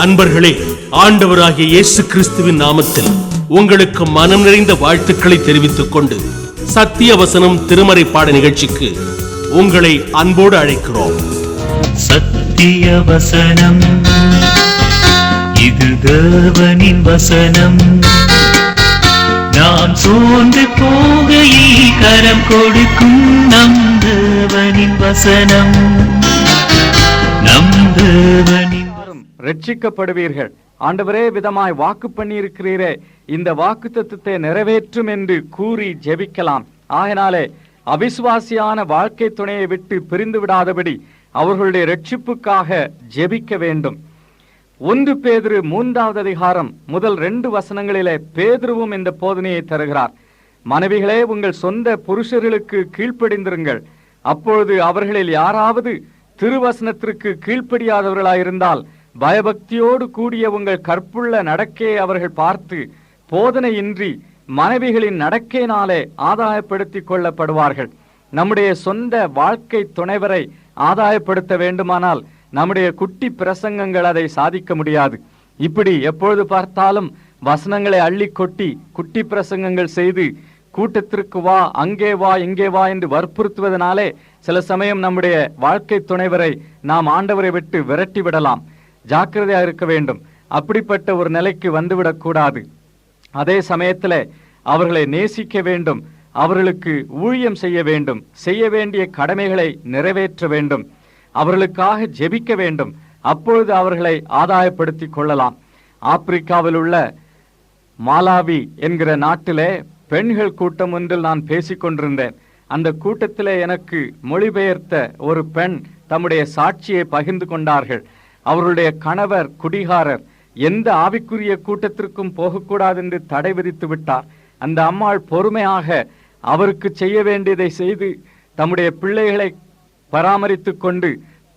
அன்பர்களே, ஆண்டவராகிய இயேசு கிறிஸ்துவின் நாமத்தில் உங்களுக்கு மனம் நிறைந்த வாழ்த்துக்களை தெரிவித்துக் கொண்டு சத்திய வசனம் திருமறை பாட நிகழ்ச்சிக்கு உங்களை அன்போடு அழைக்கிறோம். சத்திய வசனம், இது தேவனின் வசனம். நாம் சோர்ந்து போகையில் கரம் கொடுக்கும் நம் தேவனின் வசனம். நம் தேவனின் ரட்சிக்கப்படுவீர்கள். ஆண்டவரே விதமாய் வாக்கு பண்ணியிருக்கிறீரே, இந்த வாக்கு தத்துவத்தை நிறைவேற்றும் என்று கூறி ஜெபிக்கலாம். ஆகினாலே அவிசுவாசியான வாழ்க்கை துணையை விட்டு பிரிந்து விடாதபடி அவர்களுடைய ரட்சிப்புக்காக ஜெபிக்க வேண்டும். 1 பேதுரு 3வது அதிகாரம் முதல் 2 வசனங்களிலே பேதுருவும் இந்த போதனையை தருகிறார். மனைவிகளே, உங்கள் சொந்த புருஷர்களுக்கு கீழ்ப்படிந்திருங்கள். அப்பொழுது அவர்களில் யாராவது திருவசனத்திற்கு கீழ்ப்படியாதவர்களாயிருந்தால் பயபக்தியோடு கூடிய உங்கள் கற்புள்ள நடக்கையை அவர்கள் பார்த்து போதனையின்றி மனைவிகளின் நடக்கையினாலே ஆதாயப்படுத்திக் கொள்ளப்படுவார்கள். நம்முடைய சொந்த வாழ்க்கை துணைவரை ஆதாயப்படுத்த வேண்டுமானால் நம்முடைய குட்டி பிரசங்கங்கள் அதை சாதிக்க முடியாது. இப்படி எப்பொழுது பார்த்தாலும் வசனங்களை அள்ளி கொட்டி குட்டி பிரசங்கங்கள் செய்து கூட்டத்திற்கு வா, அங்கே வா, இங்கே வா என்று வற்புறுத்துவதனாலே சில சமயம் நம்முடைய வாழ்க்கை துணைவரை நாம் ஆண்டவரை விட்டு விரட்டி விடலாம். ஜாக்கிரதையாக இருக்க வேண்டும். அப்படிப்பட்ட ஒரு நிலைக்கு வந்துவிடக் கூடாது. அதே சமயத்தில் அவர்களை நேசிக்க வேண்டும், அவர்களுக்கு ஊழியம் செய்ய வேண்டும், செய்ய வேண்டிய கடமைகளை நிறைவேற்ற வேண்டும், அவர்களுக்காக ஜெபிக்க வேண்டும். அப்பொழுது அவர்களை ஆதாயப்படுத்திக் கொள்ளலாம். ஆப்பிரிக்காவில் உள்ள மாலாவி என்கிற நாட்டிலே பெண்கள் கூட்டம் ஒன்றில் நான் பேசிக்கொண்டிருந்தேன். அந்த கூட்டத்திலே எனக்கு மொழிபெயர்த்த ஒரு பெண் தம்முடைய சாட்சியை பகிர்ந்து கொண்டார்கள். அவருடைய கணவர் குடிகாரர், எந்த ஆவிக்குரிய கூட்டத்திற்கும் போகக்கூடாது என்று தடை விதித்து விட்டார். அந்த அம்மாள் பொறுமையாக அவருக்கு செய்ய வேண்டியதை செய்து தம்முடைய பிள்ளைகளை பராமரித்துக் கொண்டு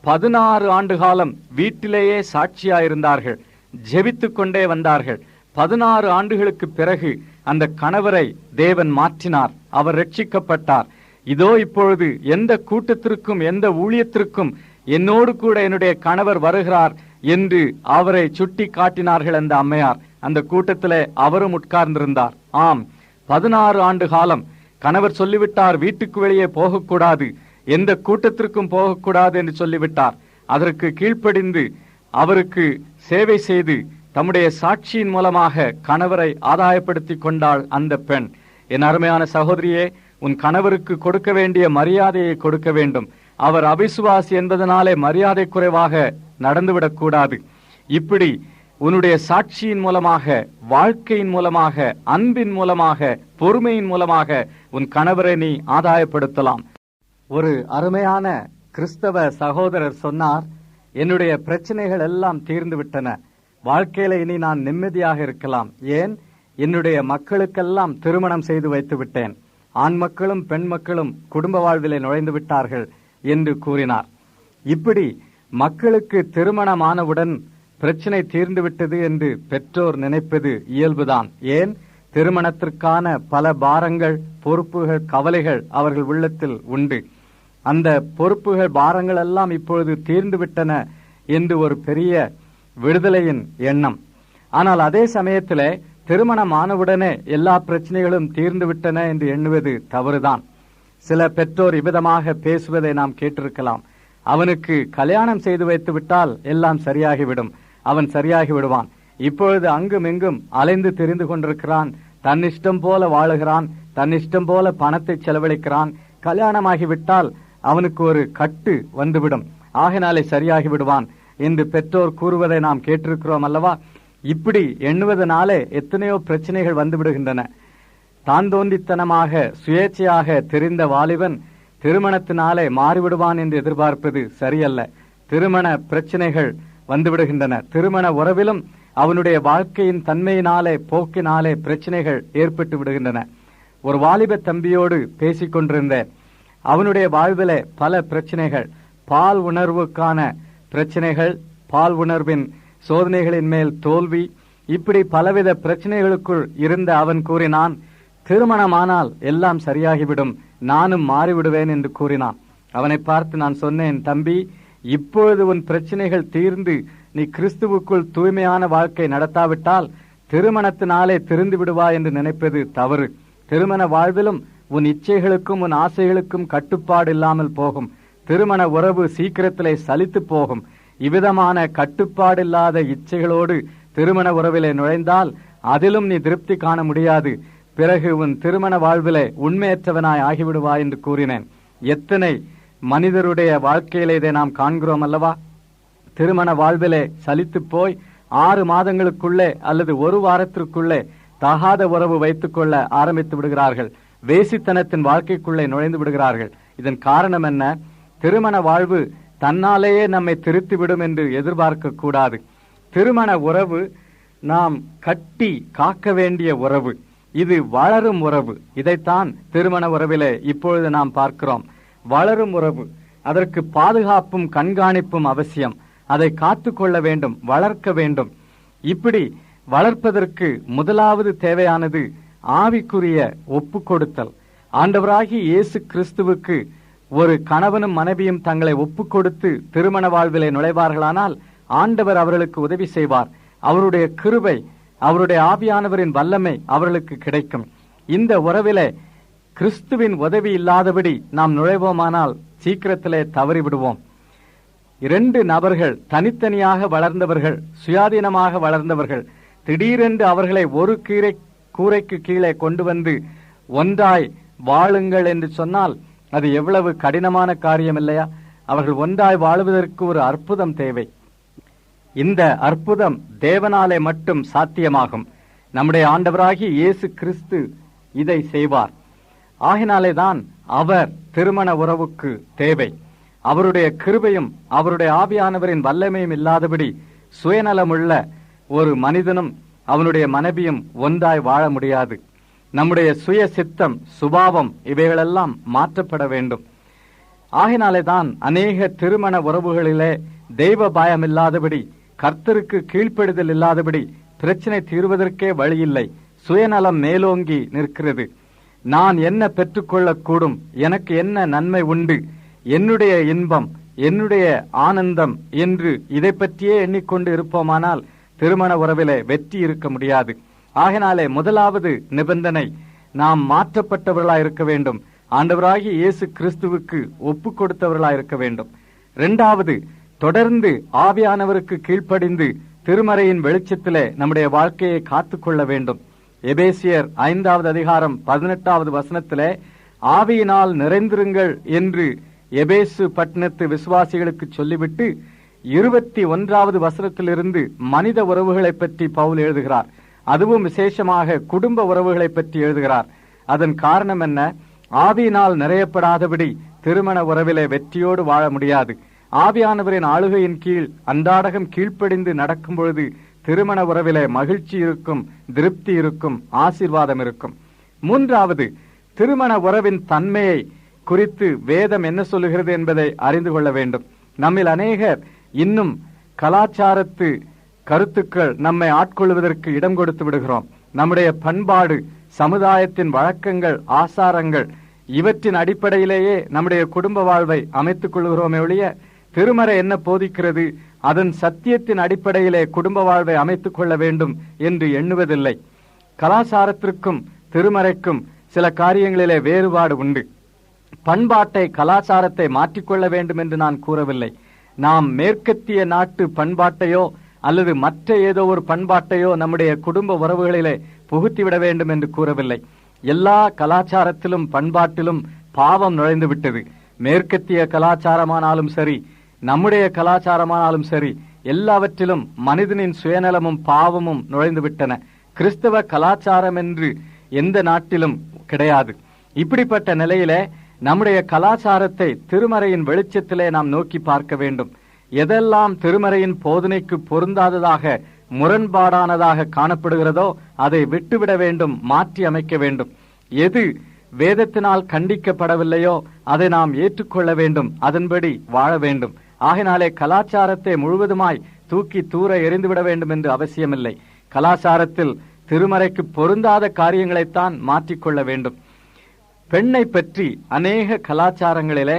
16 ஆண்டு காலம் வீட்டிலேயே சாட்சியாயிருந்தார்கள். ஜெபித்து கொண்டே வந்தார்கள். 16 ஆண்டுகளுக்கு பிறகு அந்த கணவரை தேவன் மாற்றினார். அவர் ரட்சிக்கப்பட்டார். இதோ இப்பொழுது எந்த கூட்டத்திற்கும் எந்த ஊழியத்திற்கும் என்னோடு கூட என்னுடைய கணவர் வருகிறார் என்று அவரை சுட்டி காட்டினார்கள் அந்த அம்மையார். அந்த கூட்டத்திலே அவரும் உட்கார்ந்திருந்தார். ஆம், 16 ஆண்டு காலம் கணவர் சொல்லிவிட்டார், வீட்டுக்கு வெளியே போகக்கூடாது, எந்த கூட்டத்திற்கும் போகக்கூடாது என்று சொல்லிவிட்டார். அதற்கு கீழ்ப்படிந்து அவருக்கு சேவை செய்து தம்முடைய சாட்சியின் மூலமாக கணவரை ஆதாயப்படுத்தி கொண்டாள் அந்த பெண். என் அருமையான சகோதரியே, உன் கணவருக்கு கொடுக்க வேண்டிய மரியாதையை கொடுக்க வேண்டும். அவர் அவிசுவாசி என்பதனாலே மரியாதை குறைவாக நடந்துவிடக் கூடாது. இப்படி உன்னுடைய சாட்சியின் மூலமாக, வாழ்க்கையின் மூலமாக, அன்பின் மூலமாக, பொறுமையின் மூலமாக உன் கணவரை நீ ஆதாயப்படுத்தலாம். ஒரு அருமையான கிறிஸ்தவ சகோதரர் சொன்னார், என்னுடைய பிரச்சனைகள் எல்லாம் தீர்ந்து விட்டன, வாழ்க்கையில இனி நான் நிம்மதியாக இருக்கலாம். ஏன்? என்னுடைய மக்களுக்கெல்லாம் திருமணம் செய்து வைத்து விட்டேன். ஆண் மக்களும் பெண் மக்களும் குடும்ப வாழ்விலே நுழைந்து விட்டார்கள் என்று கூறினார். இப்படி மக்களுக்கு திருமணமானவுடன் பிரச்சனை தீர்ந்துவிட்டது என்று பெற்றோர் நினைப்பது இயல்புதான். ஏன்? திருமணத்திற்கான பல பாரங்கள், பொறுப்புகள், கவலைகள் அவர்கள் உள்ளத்தில் உண்டு. அந்த பொறுப்புகள், பாரங்கள் எல்லாம் இப்பொழுது தீர்ந்துவிட்டன என்று ஒரு பெரிய விடுதலையின் எண்ணம். ஆனால் அதே சமயத்திலே திருமணம் ஆனவுடனே எல்லா பிரச்சனைகளும் தீர்ந்து விட்டன என்று எண்ணுவது தவறுதான். சில பெற்றோர் இவ்விதமாக பேசுவதை நாம் கேட்டிருக்கலாம். அவனுக்கு கல்யாணம் செய்து வைத்து விட்டால் எல்லாம் சரியாகிவிடும், அவன் சரியாகி விடுவான். இப்பொழுது அங்கும் இங்கும் அலைந்து திரிந்து கொண்டிருக்கிறான், தன்னிஷ்டம் போல வாழுகிறான், தன்னிஷ்டம் போல பணத்தை செலவழிக்கிறான். கல்யாணமாகிவிட்டால் அவனுக்கு ஒரு கட்டு வந்துவிடும், ஆகினாலே சரியாகி விடுவான் என்று பெற்றோர் கூறுவதை நாம் கேட்டிருக்கிறோம் அல்லவா? இப்படி எண்ணுவதனாலே எத்தனையோ பிரச்சனைகள் வந்து விடுகின்றன. தான் தோன்றித்தனமாக சுயேட்சையாக தெரிந்த வாலிபன் திருமணத்தினாலே மாறிவிடுவான் என்று எதிர்பார்ப்பது சரியல்ல. திருமண பிரச்சனைகள் வந்துவிடுகின்றன. திருமண உறவிலும் அவனுடைய வாழ்க்கையின் தன்மையினாலே, போக்கினாலே பிரச்சனைகள் ஏற்பட்டு விடுகின்றன. ஒரு வாலிப தம்பியோடு பேசிக்கொண்டிருந்தேன். அவனுடைய வாழ்விலே பல பிரச்சனைகள், பால் உணர்வுக்கான பிரச்சனைகள், பால் உணர்வின் சோதனைகளின் மேல் தோல்வி, இப்படி பலவித பிரச்சனைகளுக்குள் இருந்த அவன் கூறினான், திருமணமானால் எல்லாம் சரியாகிவிடும், நானும் மாறிவிடுவேன் என்று கூறினான். அவனை பார்த்து நான் சொன்னேன், தம்பி, இப்பொழுது உன் பிரச்சனைகள் தீர்ந்து நீ கிறிஸ்துவுக்குள் தூய்மையான வாழ்க்கை நடத்தாவிட்டால் திருமணத்தினாலே திருந்து விடுவா என்று நினைப்பது தவறு. திருமண வாழ்விலும் உன் இச்சைகளுக்கும் உன் ஆசைகளுக்கும் கட்டுப்பாடு இல்லாமல் போகும். திருமண உறவு சீக்கிரத்திலே சலித்து போகும். இவ்விதமான கட்டுப்பாடில்லாத இச்சைகளோடு திருமண உறவிலே நுழைந்தால் அதிலும் நீ திருப்தி காண முடியாது. பிறகு உன் திருமண வாழ்விலே உண்மையற்றவனாய் ஆகிவிடுவாய் என்று கூறினேன். எத்தனை மனிதருடைய வாழ்க்கையிலே இதை நாம் காண்கிறோம் அல்லவா? திருமண வாழ்விலே சலித்து போய் 6 மாதங்களுக்குள்ளே அல்லது 1 வாரத்திற்குள்ளே தகாத உறவு வைத்துக் கொள்ள ஆரம்பித்து விடுகிறார்கள். வேசித்தனத்தின் வாழ்க்கைக்குள்ளே நுழைந்து விடுகிறார்கள். இதன் காரணம் என்ன? திருமண வாழ்வு தன்னாலேயே நம்மை திருத்திவிடும் என்று எதிர்பார்க்க கூடாது. திருமண உறவு நாம் கட்டி காக்க வேண்டிய உறவு. இது வளரும் உறவு. இதைத்தான் திருமண உறவிலே இப்பொழுது நாம் பார்க்கிறோம். வளரும் உறவு. அதற்கு பாதுகாப்பும் கண்காணிப்பும் அவசியம். அதை காத்துக்கொள்ள வேண்டும், வளர்க்க வேண்டும். இப்படி வளர்ப்பதற்கு முதலாவது தேவையானது ஆவிக்குரிய ஒப்பு கொடுத்தல். ஆண்டவராகிய இயேசு கிறிஸ்துவுக்கு ஒரு கணவனும் மனைவியும் தங்களை ஒப்பு கொடுத்து திருமண வாழ்விலே நுழைவார்களானால் ஆண்டவர் அவர்களுக்கு உதவி செய்வார். அவருடைய கிருபை, அவருடைய ஆவியானவரின் வல்லமை அவர்களுக்கு கிடைக்கும். இந்த உறவிலே கிறிஸ்துவின் உதவி இல்லாதபடி நாம் நுழைவோமானால் சீக்கிரத்திலே தவறிவிடுவோம். 2 நபர்கள் தனித்தனியாக வளர்ந்தவர்கள், சுயாதீனமாக வளர்ந்தவர்கள், திடீரென்று அவர்களை ஒரு கூரைக்கு கீழே கொண்டு வந்து ஒன்றாய் வாழுங்கள் என்று சொன்னால் அது எவ்வளவு கடினமான காரியம் இல்லையா? அவர்கள் ஒன்றாய் வாழுவதற்கு ஒரு அற்புதம் தேவை. இந்த அற்புதம் தேவனாலே மட்டும் சாத்தியமாகும். நம்முடைய ஆண்டவராகிய இயேசு கிறிஸ்து இதை செய்வார். ஆகினாலேதான் அவர் திருமண உறவுக்கு தேவை. அவருடைய கிருபையும் அவருடைய ஆவியானவரின் வல்லமையும் இல்லாதபடி சுயநலமுள்ள ஒரு மனிதனும் அவனுடைய மனைவியும் ஒன்றாய் வாழ முடியாது. நம்முடைய சுய சித்தம், சுபாவம் இவைகளெல்லாம் மாற்றப்பட வேண்டும். ஆகினாலேதான் அநேக திருமண உறவுகளிலே தெய்வ பயம் இல்லாதபடி, கர்த்தருக்கு கீழ்ப்படிதல் இல்லாதபடி பிரச்சனை தீர்வதற்கே வழியில்லை. சுயநலம் மேலோங்கி நிற்கிறது. நான் என்ன பெற்றுக்கொள்ளக்கூடும், எனக்கு என்ன நன்மை உண்டு, என்னுடைய இன்பம், என்னுடைய ஆனந்தம் என்று இதை பற்றியே எண்ணிக்கொண்டு இருப்போமானால் திருமண உறவிலே வெற்றி இருக்க முடியாது. ஆகினாலே முதலாவது நிபந்தனை, நாம் மாற்றப்பட்டவர்களாய் இருக்க வேண்டும். ஆண்டவராகிய இயேசு கிறிஸ்துவுக்கு ஒப்பு கொடுத்தவர்களாய் இருக்க வேண்டும். 2வது, தொடர்ந்து ஆவியானவருக்கு கீழ்ப்படிந்து திருமறையின் வெளிச்சத்திலே நம்முடைய வாழ்க்கையை காத்துக்கொள்ள வேண்டும். எபேசியர் 5வது அதிகாரம் 18வது வசனத்திலே ஆவியினால் நிறைந்திருங்கள் என்று எபேசு பட்டணத்து விசுவாசிகளுக்கு சொல்லிவிட்டு 21வது வசனத்திலிருந்து மனித உறவுகளை பற்றி பவுல் எழுதுகிறார். அதுவும் விசேஷமாக குடும்ப உறவுகளை பற்றி எழுதுகிறார். அதன் காரணம் என்ன? ஆவியினால் நிறையப்படாதபடி திருமண உறவிலே வெற்றியோடு வாழ முடியாது. ஆவியானவரின் ஆளுகையின் கீழ் அன்றாடகம் கீழ்ப்படிந்து நடக்கும் பொழுது திருமண உறவிலே மகிழ்ச்சி இருக்கும், திருப்தி இருக்கும், ஆசீர்வாதம் இருக்கும். 3வது, திருமண உறவின் தன்மையை குறித்து வேதம் என்ன சொல்லுகிறது என்பதை அறிந்து கொள்ள வேண்டும். நம்மில் அநேகர் இன்னும் கலாச்சாரத்து கருத்துக்கள் நம்மை ஆட்கொள்வதற்கு இடம் கொடுத்து விடுகிறோம். நம்முடைய பண்பாடு, சமுதாயத்தின் வழக்கங்கள், ஆசாரங்கள் இவற்றின் அடிப்படையிலேயே நம்முடைய குடும்ப வாழ்வை அமைத்துக் கொள்கிறோமே ஒழிய திருமறை என்ன போதிக்கிறது, அதன் சத்தியத்தின் அடிப்படையிலே குடும்ப வாழ்வை அமைத்துக் கொள்ள வேண்டும் என்று எண்ணுவதில்லை. கலாச்சாரத்திற்கும் திருமறைக்கும் சில காரியங்களிலே வேறுபாடு உண்டு. பண்பாட்டை, கலாச்சாரத்தை மாற்றிக்கொள்ள வேண்டும் என்று நான் கூறவில்லை. நாம் மேற்கத்திய நாட்டு பண்பாட்டையோ அல்லது மற்ற ஏதோ ஒரு பண்பாட்டையோ நம்முடைய குடும்ப உறவுகளிலே புகுத்திவிட வேண்டும் என்று கூறவில்லை. எல்லா கலாச்சாரத்திலும் பண்பாட்டிலும் பாவம் நுழைந்து விட்டது. மேற்கத்திய கலாச்சாரமானாலும் சரி, நம்முடைய கலாச்சாரமானாலும் சரி, எல்லாவற்றிலும் மனிதனின் சுயநலமும் பாவமும் நுழைந்து விட்டன. கிறிஸ்தவ கலாச்சாரம் என்று எந்த நாட்டிலும் கிடையாது. இப்படிப்பட்ட நிலையிலே நம்முடைய கலாச்சாரத்தை திருமறையின் வெளிச்சத்திலே நாம் நோக்கி பார்க்க வேண்டும். எதெல்லாம் திருமறையின் போதனைக்கு பொருந்தாததாக, முரண்பாடானதாக காணப்படுகிறதோ அதை விட்டுவிட வேண்டும், மாற்றி அமைக்க வேண்டும். எது வேதத்தினால் கண்டிக்கப்படவில்லையோ அதை நாம் ஏற்றுக்கொள்ள வேண்டும், அதன்படி வாழ வேண்டும். ஆகினாலே கலாச்சாரத்தை முழுவதுமாய் தூக்கி தூர எறிந்துவிட வேண்டும் என்று அவசியமில்லை. கலாச்சாரத்தில் திருமறைக்கு பொருந்தாத காரியங்களைத்தான் மாற்றிக்கொள்ள வேண்டும். பெண்ணை பற்றி அநேக கலாச்சாரங்களிலே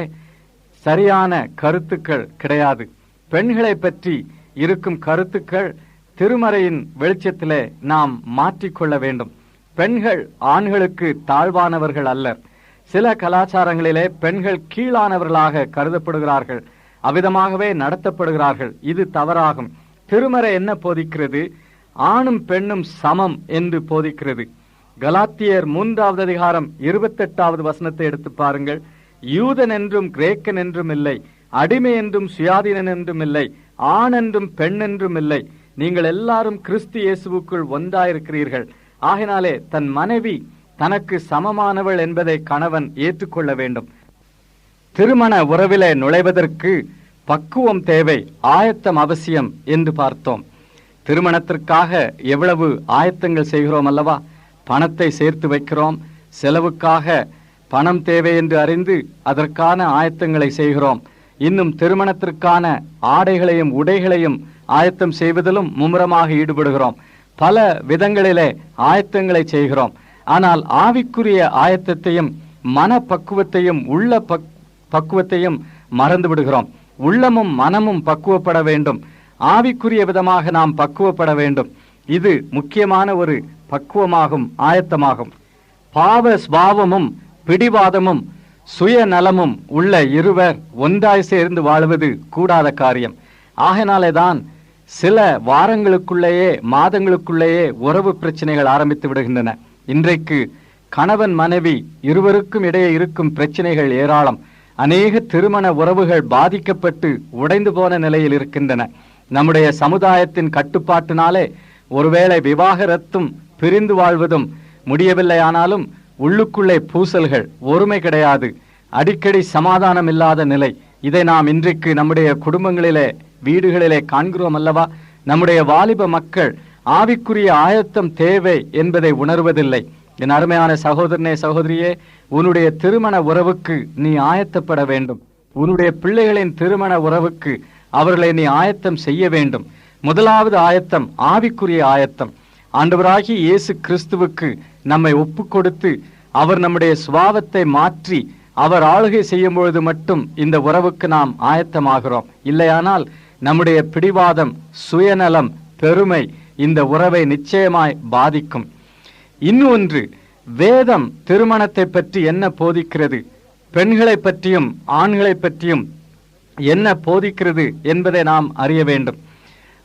சரியான கருத்துக்கள் கிடையாது. பெண்களை பற்றி இருக்கும் கருத்துக்கள் திருமறையின் வெளிச்சத்திலே நாம் மாற்றிக்கொள்ள வேண்டும். பெண்கள் ஆண்களுக்கு தாழ்வானவர்கள் அல்லர். சில கலாச்சாரங்களிலே பெண்கள் கீழானவர்களாக கருதப்படுகிறார்கள், அவ்விதமாகவே நடத்தப்படுகிறார்கள். இது தவறாகும். திருமறை என்ன போதிக்கிறது? ஆணும் பெண்ணும் சமம் என்று போதிக்கிறது. கலாத்தியர் 3வது அதிகாரம் 28வது வசனத்தை எடுத்து பாருங்கள். யூதன் என்றும் கிரேக்கன் என்றும் இல்லை, அடிமை என்றும் சுயாதீனன் என்றும் இல்லை, ஆண் என்றும் பெண் என்றும் இல்லை, நீங்கள் எல்லாரும் கிறிஸ்து இயேசுவுக்குள் ஒன்றாயிருக்கிறீர்கள். ஆகினாலே தன் மனைவி தனக்கு சமமானவள் என்பதை கணவன் ஏற்றுக்கொள்ள வேண்டும். திருமண உறவிலே நுழைவதற்கு பக்குவம் தேவை, ஆயத்தம் அவசியம் என்று பார்த்தோம். திருமணத்திற்காக எவ்வளவு ஆயத்தங்கள் செய்கிறோம் அல்லவா? பணத்தை சேர்த்து வைக்கிறோம், செலவுக்காக பணம் தேவை என்று அறிந்து அதற்கான ஆயத்தங்களை செய்கிறோம். இன்னும் திருமணத்திற்கான ஆடைகளையும் உடைகளையும் ஆயத்தம் செய்வதிலும் மும்முரமாக ஈடுபடுகிறோம். பல விதங்களிலே ஆயத்தங்களை செய்கிறோம். ஆனால் ஆவிக்குரிய ஆயத்தத்தையும் மன பக்குவத்தையும் உள்ள பக்குவத்தையும் மறந்து விடுகிறோம். உள்ளமும் மனமும் பக்குவப்பட வேண்டும். ஆவிக்குரிய விதமாக நாம் பக்குவப்பட வேண்டும். இது முக்கியமான ஒரு பக்குவமாகும், ஆயத்தமாகும். பாவ ஸ்பாவமும் பிடிவாதமும் சுயநலமும் உள்ள இருவர் ஒன்றாய் சேர்ந்து வாழ்வது கூடாத காரியம். ஆகையினாலேதான் சில வாரங்களுக்குள்ளேயே மாதங்களுக்குள்ளேயே உறவு பிரச்சனைகள் ஆரம்பித்து விடுகின்றன. இன்றைக்கு கணவன் மனைவி இருவருக்கும் இடையே இருக்கும் பிரச்சனைகள் ஏராளம். அநேக திருமண உறவுகள் பாதிக்கப்பட்டு உடைந்து போன நிலையில் இருக்கின்றன. நம்முடைய சமுதாயத்தின் கட்டுப்பாட்டினாலே ஒருவேளை விவாகரத்தும் பிரிந்து வாழ்வதும் முடியவில்லையானாலும் உள்ளுக்குள்ளே பூசல்கள், ஒருமை கிடையாது, அடிக்கடி சமாதானம் இல்லாத நிலை. இதை நாம் இன்றைக்கு நம்முடைய குடும்பங்களிலே வீடுகளிலே காண்கிறோம் அல்லவா? நம்முடைய வாலிப மக்கள் ஆவிக்குரிய ஆயத்தம் தேவை என்பதை உணர்வதில்லை. என் அருமையான சகோதரனே, சகோதரியே, உன்னுடைய திருமண உறவுக்கு நீ ஆயத்தப்பட வேண்டும். உன்னுடைய பிள்ளைகளின் திருமண உறவுக்கு அவர்களை நீ ஆயத்தம் செய்ய வேண்டும். முதலாவது ஆயத்தம் ஆவிக்குரிய ஆயத்தம். ஆண்டவராகிய இயேசு கிறிஸ்துவுக்கு நம்மை ஒப்பு கொடுத்து அவர் நம்முடைய சுபாவத்தை மாற்றி அவர் ஆளுகை செய்யும் பொழுது மட்டும் இந்த உறவுக்கு நாம் ஆயத்தமாகிறோம். இல்லையானால் நம்முடைய பிடிவாதம், சுயநலம், பெருமை இந்த உறவை நிச்சயமாய் பாதிக்கும். இன்னொன்று, வேதம் திருமணத்தை பற்றி என்ன போதிக்கிறது, பெண்களை பற்றியும் ஆண்களை பற்றியும் என்ன போதிக்கிறது என்பதை நாம் அறிய வேண்டும்.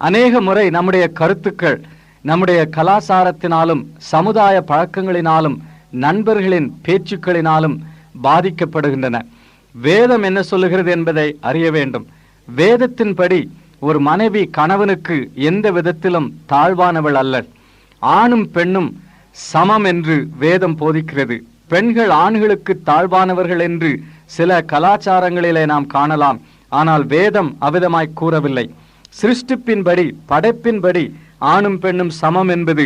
அநேக முறை நம்முடைய கருத்துக்கள் நம்முடைய கலாச்சாரத்தினாலும் சமுதாய பழக்கங்களினாலும் நண்பர்களின் பேச்சுக்களினாலும் பாதிக்கப்படுகின்றன. வேதம் என்ன சொல்லுகிறது என்பதை அறிய வேண்டும். வேதத்தின்படி ஒரு மனைவி கணவனுக்கு எந்த விதத்திலும் தாழ்வானவள் அல்ல. ஆணும் பெண்ணும் சமம் என்று வேதம் போதிக்கிறது. பெண்கள் ஆண்களுக்கு தாழ்வானவர்கள் என்று சில கலாச்சாரங்களிலே நாம் காணலாம். ஆனால் வேதம் அவ்விதமாய் கூறவில்லை. சிருஷ்டிப்பின்படி, படைப்பின்படி ஆணும் பெண்ணும் சமம் என்பது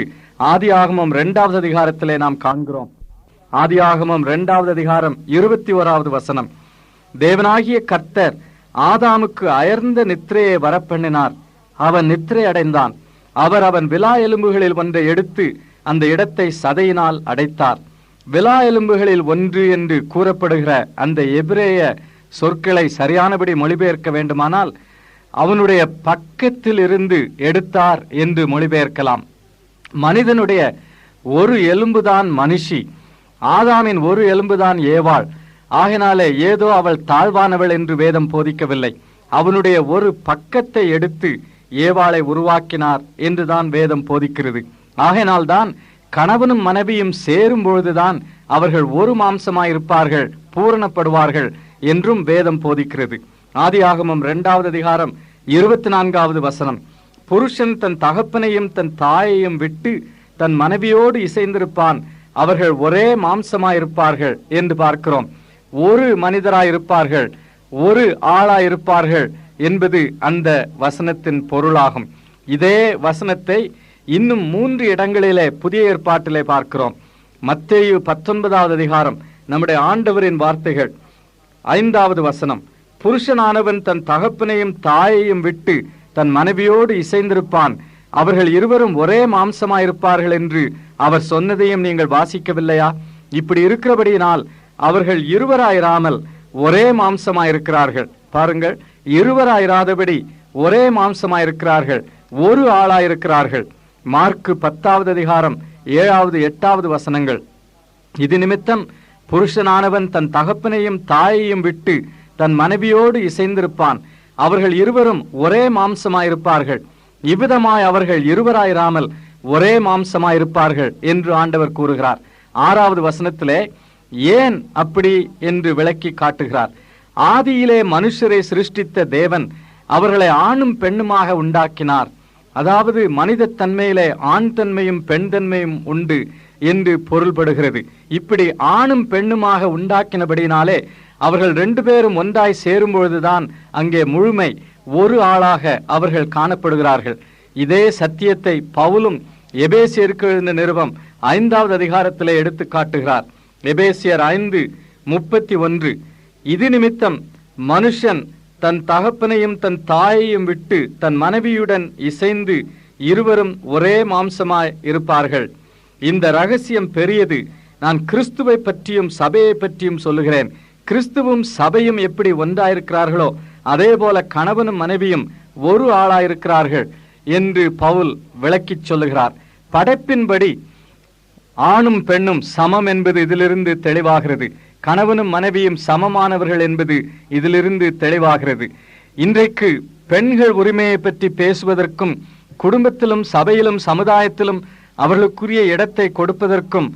ஆதியாகமம் 2வது அதிகாரத்திலே நாம் காண்கிறோம். ஆதியாகமம் 2வது அதிகாரம் 21வது வசனம். தேவனாகிய கர்த்தர் ஆதாமுக்கு அயர்ந்த நித்திரையை வரப்பண்ணினார். அவன் நித்திரை அடைந்தான். அவர் அவன் விலா எலும்புகளில் ஒன்றை எடுத்து அந்த இடத்தை சதையினால் அடைத்தார். விலா எலும்புகளில் ஒன்று என்று கூறப்படுகிற அந்த எபிரேய சொற்களை சரியானபடி மொழிபெயர்க்க வேண்டுமானால் அவனுடைய பக்கத்தில் இருந்து எடுத்தார் என்று மொழிபெயர்க்கலாம். மனிதனுடைய ஒரு எலும்புதான் மனுஷி, ஆதாமின் ஒரு எலும்புதான் ஏவாள். ஆகினாலே ஏதோ அவள் தாழ்வானவள் என்று வேதம் போதிக்கவில்லை. அவனுடைய ஒரு பக்கத்தை எடுத்து ஏவாளை உருவாக்கினார் என்றுதான் வேதம் போதிக்கிறது. ஆகையினால்தான் கணவனும் மனைவியும் சேரும் பொழுதுதான் அவர்கள் ஒரு மாம்சமாயிருப்பார்கள், பூரணப்படுவார்கள் என்றும் வேதம் போதிக்கிறது. ஆதியாகமம் 2வது அதிகாரம் 24வது வசனம். புருஷன் தன் தகப்பனையும் தன் தாயையும் விட்டு தன் மனைவியோடு இசைந்திருப்பான், அவர்கள் ஒரே மாம்சமாயிருப்பார்கள் என்று பார்க்கிறோம். ஒரு மனிதராயிருப்பார்கள், ஒரு ஆளாயிருப்பார்கள் என்பது அந்த வசனத்தின் பொருளாகும். இதே வசனத்தை இன்னும் 3 இடங்களிலே புதிய ஏற்பாட்டிலே பார்க்கிறோம். மத்தேயு 19வது அதிகாரம் நம்முடைய ஆண்டவரின் வார்த்தைகள் 5வது வசனம். புருஷனானவன் தன் தகப்பனையும் தாயையும் விட்டு தன் மனைவியோடு இசைந்திருப்பான், அவர்கள் இருவரும் ஒரே மாம்சமாயிருப்பார்கள் என்று அவர் சொன்னதையும் நீங்கள் வாசிக்கவில்லையா? இப்படி இருக்கிறபடியினால் அவர்கள் இருவராயிராமல் ஒரே மாம்சமாயிருக்கிறார்கள். பாருங்கள், இருவராயிராதபடி ஒரே மாம்சமாயிருக்கிறார்கள், ஒரு ஆளாயிருக்கிறார்கள். மார்க்கு 10வது அதிகாரம் 7வது 8வது வசனங்கள். இது நிமித்தம் புருஷனானவன் தன் தகப்பனையும் தாயையும் விட்டு தன் மனைவியோடு இசைந்திருப்பான், அவர்கள் இருவரும் ஒரே மாம்சமாயிருப்பார்கள். இவ்விதமாய் அவர்கள் இருவராயிராமல் ஒரே மாம்சமாயிருப்பார்கள் என்று ஆண்டவர் கூறுகிறார். 6வது வசனத்திலே ஏன் அப்படி என்று விளக்கி காட்டுகிறார். ஆதியிலே மனுஷரை சிருஷ்டித்த தேவன் அவர்களை ஆணும் பெண்ணுமாக உண்டாக்கினார். அதாவது மனித தன்மையிலே ஆண் தன்மையும் பெண் தன்மையும் உண்டு என்று பொருள்படுகிறது. இப்படி ஆணும் பெண்ணுமாக உண்டாக்கினபடினாலே அவர்கள் 2 பேரும் ஒன்றாய் சேரும் பொழுதுதான் அங்கே முழுமை, ஒரு ஆளாக அவர்கள் காணப்படுகிறார்கள். இதே சத்தியத்தை பவுலும் எபேசியருக்கு எழுதின நிருபம் 5வது அதிகாரத்திலே எடுத்து காட்டுகிறார். எபேசியர் 5:31 இது நிமித்தம் மனுஷன் தன் தகப்பனையும் தன் தாயையும் விட்டு தன் மனைவியுடன் இசைந்து இருவரும் ஒரே மாம்சமாய் இருப்பார்கள். இந்த ரகசியம் பெரியது. நான் கிறிஸ்துவை பற்றியும் சபையை பற்றியும் சொல்லுகிறேன். கிறிஸ்துவும் சபையும் எப்படி ஒன்றாயிருக்கிறார்களோ அதே போல கணவனும் மனைவியும் ஒரு ஆளாயிருக்கிறார்கள் என்று பவுல் விளக்கிச் சொல்லுகிறார். படைப்பின்படி ஆணும் பெண்ணும் சமம் என்பது இதிலிருந்து தெளிவாகிறது. கணவனும் மனைவியும் சமமானவர்கள் என்பது இதிலிருந்து தெளிவாகிறது. இன்றைக்கு பெண்கள் உரிமையை பற்றி பேசுவதற்கும் குடும்பத்திலும் சபையிலும் சமுதாயத்திலும் அவர்களுக்குரிய இடத்தை கொடுப்பதற்கும்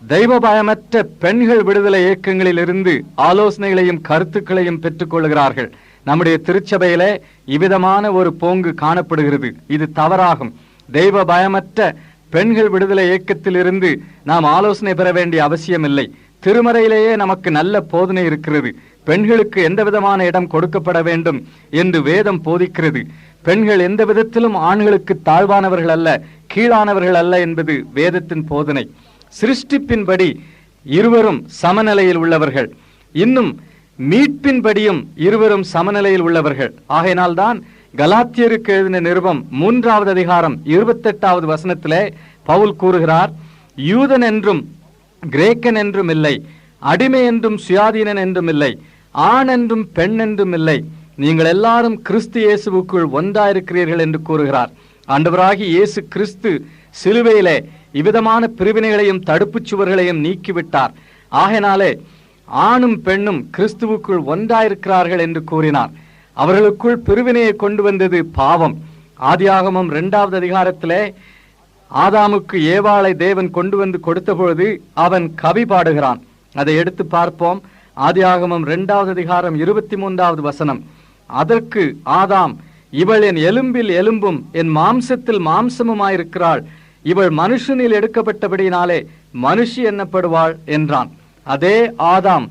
தெய்வ பயமற்ற பெண்கள் விடுதலை இயக்கங்களில் இருந்து ஆலோசனைகளையும் கருத்துக்களையும் பெற்றுக் கொள்கிறார்கள். நம்முடைய திருச்சபையிலே இவ்விதமான ஒரு போங்கு காணப்படுகிறது. இது தவறாகும். தெய்வ பயமற்ற பெண்கள் விடுதலை இயக்கத்தில் இருந்து நாம் ஆலோசனை பெற வேண்டிய அவசியம் இல்லை. திருமறையிலேயே நமக்கு நல்ல போதனை இருக்கிறது. பெண்களுக்கு எந்த விதமான இடம் கொடுக்கப்பட வேண்டும் என்று வேதம் போதிக்கிறது. பெண்கள் எந்த விதத்திலும் ஆண்களுக்கு தாழ்வானவர்கள் அல்ல, கீழானவர்கள் அல்ல என்பது வேதத்தின் போதனை. சிருஷ்டிப்பின்படி இருவரும் சமநிலையில் உள்ளவர்கள், இன்னும் மீட்பின்படியும் இருவரும் சமநிலையில் உள்ளவர்கள். ஆகையினால்தான் கலாத்தியருக்கு எழுதின நிருபம் 3வது அதிகாரம் 28வது வசனத்திலே பவுல் கூறுகிறார், யூதன் என்றும் கிரேக்கன் என்றும் இல்லை, அடிமை என்றும் சுயாதீனன் என்றும் இல்லை, ஆண் என்றும் பெண் என்றும் இல்லை, நீங்கள் எல்லாரும் கிறிஸ்து இயேசுவுக்குள் ஒன்றாயிருக்கிறீர்கள் என்று கூறுகிறார். ஆண்டவராகிய இயேசு கிறிஸ்து சிலுவையிலே இவ்விதமான பிரிவினைகளையும் தடுப்புச் சுவர்களையும் நீக்கிவிட்டார். ஆகையினாலே ஆணும் பெண்ணும் கிறிஸ்துவுக்குள் ஒன்றாயிருக்கிறார்கள் என்று கூறினார். அவர்களுக்குள் பிரிவினையை கொண்டு வந்தது பாவம். ஆதியாகமம் 2வது அதிகாரத்திலே ஆதாமுக்கு ஏவாளை தேவன் கொண்டு வந்து கொடுத்த பொழுது அவன் கவி பாடுகிறான். அதை எடுத்து பார்ப்போம். ஆதியாகமம் 2வது அதிகாரம் 23வது வசனம். அதற்கு ஆதாம், இவள் என் எலும்பில் எலும்பும் என் மாம்சத்தில் மாம்சமுமாயிருக்கிறாள், இவள் மனுஷனில் எடுக்கப்பட்டபடியினாலே மனுஷி எண்ணப்படுவாள் என்றான். அதே ஆதாம்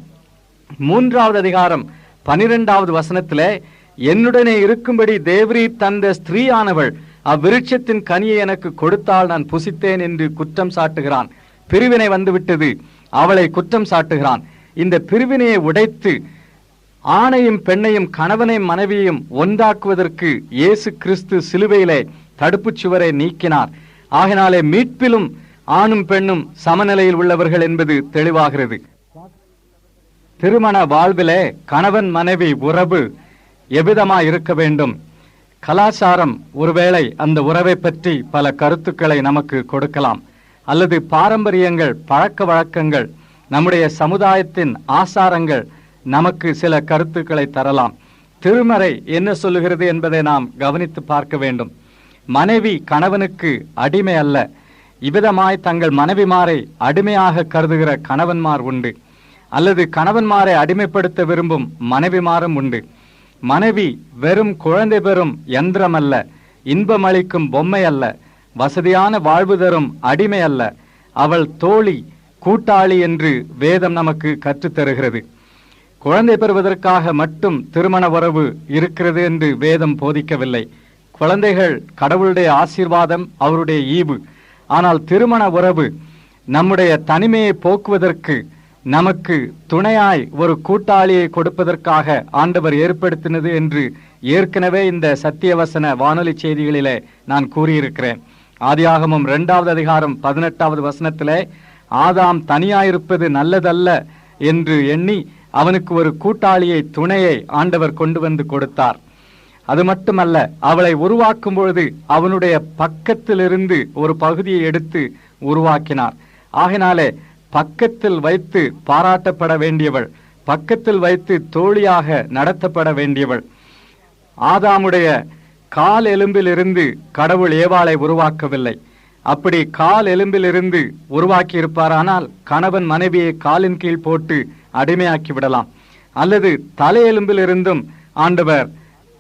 3வது அதிகாரம் 12வது வசனத்திலே, என்னுடனே இருக்கும்படி தேவரீர் தந்த ஸ்திரீயானவள் அவ்விருட்சத்தின் கனியை எனக்கு கொடுத்தால் நான் புசித்தேன் என்று குற்றம் சாட்டுகிறான். பிரிவினை வந்துவிட்டது, அவளை குற்றம் சாட்டுகிறான். இந்த பிரிவினையை உடைத்து ஆணையும் பெண்ணையும் கணவனையும் மனைவியையும் ஒன்றாக்குவதற்கு இயேசு கிறிஸ்து சிலுவையிலே தடுப்புச் சுவரை நீக்கினார். ஆகினாலே மீட்பிலும் ஆணும் பெண்ணும் சமநிலையில் உள்ளவர்கள் என்பது தெளிவாகிறது. திருமண வாழ்விலே கணவன் மனைவி உறவு எவ்விதமாய் இருக்க வேண்டும்? கலாச்சாரம் ஒருவேளை அந்த உறவை பற்றி பல கருத்துக்களை நமக்கு கொடுக்கலாம், அல்லது பாரம்பரியங்கள், பழக்க வழக்கங்கள், நம்முடைய சமுதாயத்தின் ஆசாரங்கள் நமக்கு சில கருத்துக்களை தரலாம். திருமறை என்ன சொல்லுகிறது என்பதை நாம் கவனித்து பார்க்க வேண்டும். மனைவி கணவனுக்கு அடிமை அல்ல. இவ்விதமாய் தங்கள் மனைவிமாரை அடிமையாக கருதுகிற கணவன்மார் உண்டு, அல்லது கணவன்மாரை அடிமைப்படுத்த விரும்பும் மனைவிமாரும் உண்டு. மனைவி வெறும் குழந்தை பெறும் யந்திரம் அல்ல, இன்பமளிக்கும் பொம்மை அல்ல, வசதியான வாழ்வு தரும் அடிமை அல்ல. அவள் தோழி, கூட்டாளி என்று வேதம் நமக்கு கற்றுத்தருகிறது. குழந்தை பெறுவதற்காக மட்டும் திருமண உறவு இருக்கிறது என்று வேதம் போதிக்கவில்லை. குழந்தைகள் கடவுளுடைய ஆசீர்வாதம், அவருடைய ஈவு. ஆனால் திருமண உறவு நம்முடைய தனிமையை போக்குவதற்கு, நமக்கு துணையாய் ஒரு கூட்டாளியை கொடுப்பதற்காக ஆண்டவர் ஏற்படுத்தினது என்று ஏற்கனவே இந்த சத்தியவசன வானொலி செய்திகளிலே நான் கூறியிருக்கிறேன். ஆதியாகமம் 2வது அதிகாரம் 18வது வசனத்திலே, ஆதாம் தனியாயிருப்பது நல்லதல்ல என்று எண்ணி அவனுக்கு ஒரு கூட்டாளியை, துணையை ஆண்டவர் கொண்டு வந்து கொடுத்தார். அது மட்டுமல்ல, அவளை உருவாக்கும் பொழுது அவனுடைய பக்கத்திலிருந்து ஒரு பகுதியை எடுத்து உருவாக்கினார். ஆகினாலே பக்கத்தில் வைத்து பாராட்டப்பட வேண்டியவள், பக்கத்தில் வைத்து தோழியாக நடத்தப்பட வேண்டியவள். ஆதாமுடைய கால் எலும்பிலிருந்து கடவுள் ஏவாளை உருவாக்கவில்லை. அப்படி கால் எலும்பிலிருந்து உருவாக்கி இருப்பாரானால் கணவன் மனைவியை காலின் கீழ் போட்டு அடிமையாக்கி விடலாம். அல்லது தலையெலும்பிலிருந்தும் ஆண்டவர்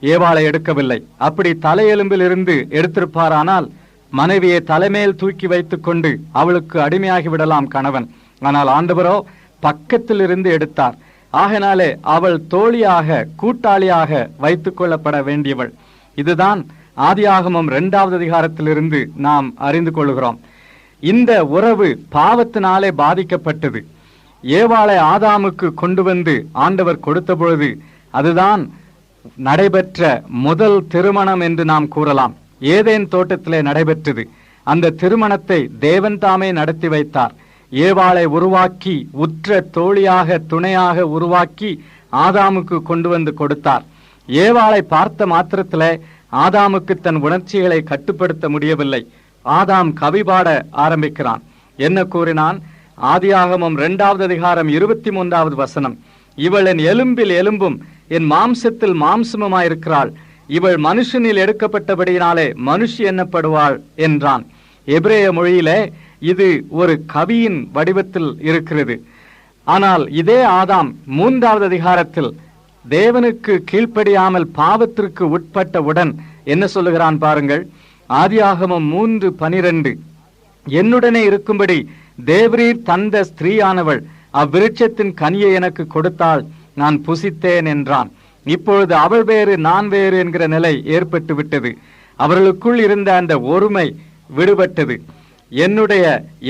ஏவாளை எடுக்கவில்லை. அப்படி தலையெலும்பிலிருந்து எடுத்திருப்பாரானால் மனைவியை தலைமேல் தூக்கி வைத்துக் கொண்டு அவளுக்கு அடிமையாகி விடலாம் கணவன். ஆனால் ஆண்டவரோ பக்கத்தில் இருந்து எடுத்தார். ஆகினாலே அவள் தோழியாக, கூட்டாளியாக வைத்துக் கொள்ளப்பட வேண்டியவள். இதுதான் ஆதியாகமம் 2வது அதிகாரத்திலிருந்து நாம் அறிந்து கொள்கிறோம். இந்த உறவு பாவத்தினாலே பாதிக்கப்பட்டது. ஏவாளை ஆதாமுக்கு கொண்டு வந்து ஆண்டவர் கொடுத்த பொழுது அதுதான் நடைபெற்ற முதல் திருமணம் என்று நாம் கூறலாம். ஏதேன் தோட்டத்திலே நடைபெற்றது. அந்த திருமணத்தை தேவன் தாமே நடத்தி வைத்தார். ஏவாளை உருவாக்கி உற்ற தோழியாக, துணையாக உருவாக்கி ஆதாமுக்கு கொண்டு வந்து கொடுத்தார். ஏவாளை பார்த்த மாத்திரத்திலே ஆதாமுக்கு தன் உணர்ச்சிகளை கட்டுப்படுத்த முடியவில்லை. ஆதாம் கவி பாட ஆரம்பிக்கிறான். என்ன கூறினான்? ஆதியாகமம் 2வது அதிகாரம் 23வது வசனம், இவள் என் எலும்பில் எலும்பும் என் மாம்சத்தில் மாம்சமுமாயிருக்கிறாள், இவள் மனுஷனில் எடுக்கப்பட்டபடியினாலே மனுஷி எண்ணப்படுவாள் என்றான். எபிரேய மொழியிலே இது ஒரு கவியின் வடிவத்தில் இருக்கிறது. ஆனால் இதே ஆதாம் 3வது அதிகாரத்தில் தேவனுக்கு கீழ்ப்படியாமல் பாவத்திற்கு உட்பட்டவுடன் என்ன சொல்லுகிறான் பாருங்கள். ஆதியாகமம் 3:12, என்னுடனே இருக்கும்படி தேவரீர் தந்த ஸ்திரீயானவள் அவ்விருட்சத்தின் கனியை எனக்கு கொடுத்தாள், நான் புசித்தேன் என்றான். இப்பொழுது அவள் வேறு நான் வேறு என்கிற நிலை ஏற்பட்டு விட்டது. அவர்களுக்குள் இருந்த அந்த ஒருமை விடுபட்டது. என்னுடைய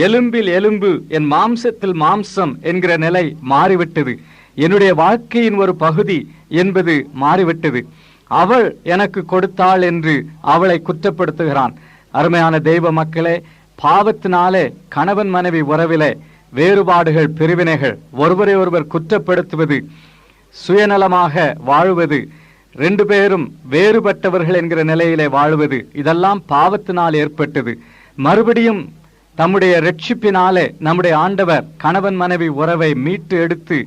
எலும்பில் எலும்பு, என் மாம்சத்தில் மாம்சம் என்கிற நிலை மாறிவிட்டது. என்னுடைய வாழ்க்கையின் ஒரு பகுதி என்பது மாறிவிட்டது. அவள் எனக்கு கொடுத்தாள் என்று அவளை குற்றப்படுத்துகிறான். அருமையான தெய்வ மக்களே, பாவத்தினாலே கணவன் மனைவி உறவிலே வேறுபாடுகள், பிரிவினைகள், ஒருவரை ஒருவர் குற்றப்படுத்துவது, சுயநலமாக வாழுவது, 2 பேரும் வேறுபட்டவர்கள் என்கிற நிலையிலே வாழுவது, இதெல்லாம் பாவத்தினால் ஏற்பட்டது. மறுபடியும் தம்முடைய ரட்சிப்பினாலே நம்முடைய ஆண்டவர் கணவன் மனைவி உறவை மீட்டு எடுத்து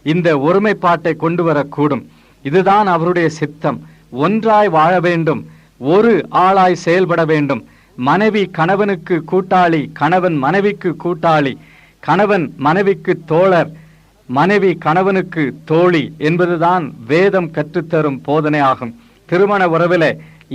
இந்த ஒருமைப்பாட்டை கொண்டு வரக்கூடும். இதுதான் அவருடைய சித்தம். ஒன்றாய் வாழ வேண்டும், ஒரு ஆளாய் செயல்பட வேண்டும். மனைவி கணவனுக்கு கூட்டாளி, கணவன் மனைவிக்கு கூட்டாளி, கணவன் மனைவிக்கு தோழர், மனைவி கணவனுக்கு தோழி என்பதுதான் வேதம் கற்றுத்தரும் போதனை ஆகும். திருமண உறவிலே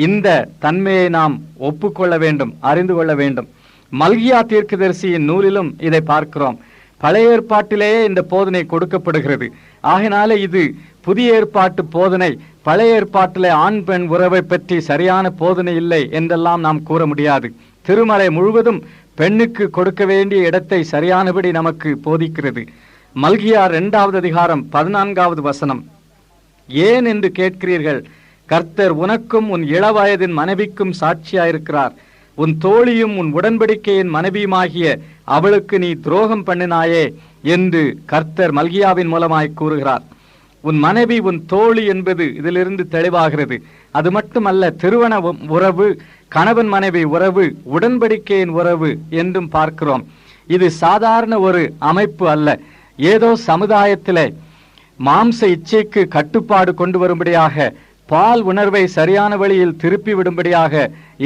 இந்த தன்மையை நாம் ஒப்புக்கொள்ள வேண்டும், அறிந்து கொள்ள வேண்டும். மல்கியா தீர்க்கதரிசியின் நூலிலும் இதை பார்க்கிறோம். பழைய ஏற்பாட்டிலேயே இந்த போதனை கொடுக்கப்படுகிறது. ஆகினாலே இது புதிய ஏற்பாட்டு போதனை. பழைய ஏற்பாட்டிலே ஆண் பெண் உறவை பற்றி சரியான போதனை இல்லை என்றெல்லாம் நாம் கூற முடியாது. திருமறை முழுவதும் பெண்ணுக்கு கொடுக்க வேண்டிய இடத்தை சரியானபடி நமக்கு போதிக்கிறது. மல்கியா 2வது அதிகாரம் 14வது வசனம், ஏன் என்று கேட்கிறீர்கள்? கர்த்தர் உனக்கும் உன் இளவயதின் மனைவிக்கும் சாட்சியாயிருக்கிறார். உன் தோழியும் உன் உடன்படிக்கையின் மனைவியுமாகிய அவளுக்கு நீ துரோகம் பண்ணினாயே என்று கர்த்தர் மல்கியாவின் மூலமாய் கூறுகிறார். உன் மனைவி உன் தோழி என்பது இதிலிருந்து தெளிவாகிறது. அது மட்டுமல்ல, திருமண உறவு, கணவன் மனைவி உறவு, உடன்படிக்கையின் உறவு என்றும் பார்க்கிறோம். இது சாதாரண ஒரு அமைப்பு அல்ல. ஏதோ சமுதாயத்திலே மாம்ச இச்சைக்கு கட்டுப்பாடு கொண்டு வரும்படியாக, பால் உணர்வை சரியான வழியில் திருப்பி விடும்படியாக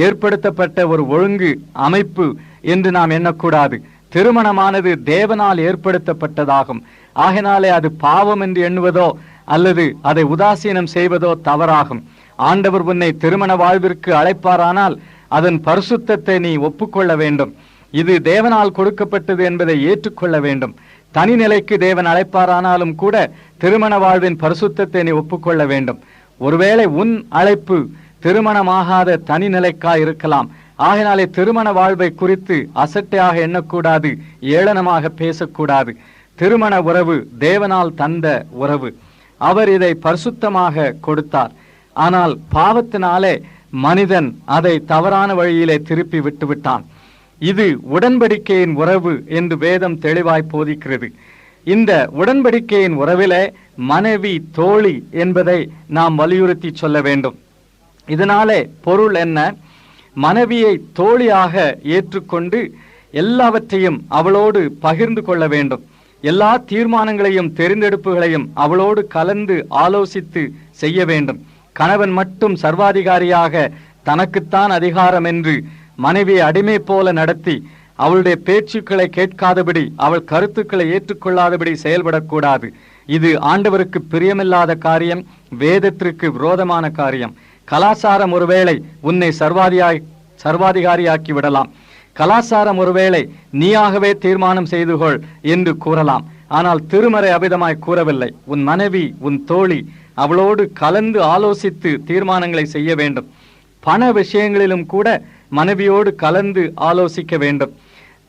ஏற்படுத்தப்பட்ட ஒரு ஒழுங்கு அமைப்பு என்று நாம் எண்ணக்கூடாது. திருமணமானது தேவனால் ஏற்படுத்தப்பட்டதாகும். ஆகினாலே அது பாவம் என்று எண்ணுவதோ அல்லது அதை உதாசீனம் செய்வதோ தவறாகும். ஆண்டவர் உன்னை திருமண வாழ்விற்கு அழைப்பாரானால் அதன் பரிசுத்தத்தை நீ ஒப்புக்கொள்ள வேண்டும். இது தேவனால் கொடுக்கப்பட்டது என்பதை ஏற்றுக்கொள்ள வேண்டும். தனிநிலைக்கு தேவன் அழைப்பாரானாலும் கூட திருமண வாழ்வின் பரிசுத்தத்தை நீ ஒப்புக்கொள்ள வேண்டும். ஒருவேளை உன் அழைப்பு திருமணமாகாத தனிநிலைக்காய் இருக்கலாம். ஆகினாலே திருமண வாழ்வை குறித்து அசட்டையாக எண்ணக்கூடாது, ஏளனமாக பேசக்கூடாது. திருமண உறவு தேவனால் தந்த உறவு. அவர் இதை பரிசுத்தமாக கொடுத்தார். ஆனால் பாவத்தினாலே மனிதன் அதை தவறான வழியிலே திருப்பி விட்டுவிட்டான். இது உடன்படிக்கையின் உறவு என்று வேதம் தெளிவாய் போதிக்கிறது. இந்த உடன்படிக்கையின் உறவிலே மனைவி தோழி என்பதை நாம் வலியுறுத்தி சொல்ல வேண்டும். இதனாலே பொருள் என்ன? மனைவியை தோழியாக ஏற்றுக்கொண்டு எல்லாவற்றையும் அவளோடு பகிர்ந்து கொள்ள வேண்டும். எல்லா தீர்மானங்களையும் தெரிந்தெடுப்புகளையும் அவளோடு கலந்து ஆலோசித்து செய்ய வேண்டும். கணவன் மட்டும் சர்வாதிகாரியாக தனக்குத்தான் அதிகாரம் என்று மனைவியை அடிமை போல நடத்தி அவளுடைய பேச்சுக்களை கேட்காதபடி அவள் கருத்துக்களை ஏற்றுக்கொள்ளாதபடி செயல்படக்கூடாது. இது ஆண்டவருக்கு பிரியமில்லாத காரியம், வேதத்திற்கு விரோதமான காரியம். கலாச்சாரம் ஒருவேளை உன்னை சர்வாதிகாரியாக்கி விடலாம். கலாச்சாரம் ஒருவேளை நீயாகவே தீர்மானம் செய்து கொள் என்று கூறலாம். ஆனால் திருமறை அபிதமாய் கூறவில்லை. உன் மனைவி, உன் தோழி, அவளோடு கலந்து ஆலோசித்து தீர்மானங்களை செய்ய வேண்டும். பண விஷயங்களிலும் கூட மனைவியோடு கலந்து ஆலோசிக்க வேண்டும்.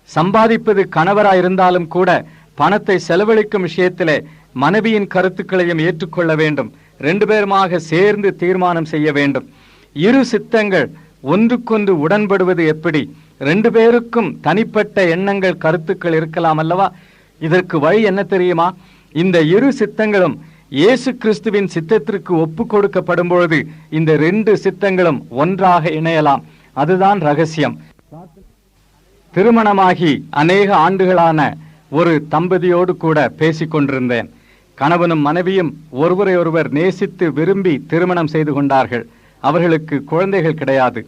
சம்பாதிப்பது கணவராயிருந்தாலும் கூட பணத்தை செலவழிக்கும் விஷயத்திலே மனைவியின் கருத்துக்களையும் ஏற்றுக்கொள்ள வேண்டும். 2 பேருமாக சேர்ந்து தீர்மானம் செய்ய வேண்டும். இரு சித்தங்கள் ஒன்றுக்கொன்று உடன்படுவது எப்படி? 2 பேருக்கும் தனிப்பட்ட எண்ணங்கள், கருத்துக்கள் இருக்கலாம் அல்லவா? இதற்கு வழி என்ன தெரியுமா? இந்த இரு சித்தங்களும் இயேசு கிறிஸ்துவின் சித்தத்திற்கு ஒப்பு கொடுக்கப்படும் பொழுது இந்த 2 சித்தங்களும் ஒன்றாக இணையலாம். அதுதான் ரகசியம். திருமணமாகி அநேக ஆண்டுகளான ஒரு தம்பதியோடு கூட பேசிக்கொண்டிருந்தேன். கணவனும் மனைவியும் ஒருவரை ஒருவர் நேசித்து விரும்பி திருமணம் செய்து கொண்டார்கள். அவர்களுக்கு குழந்தைகள் கிடையாது.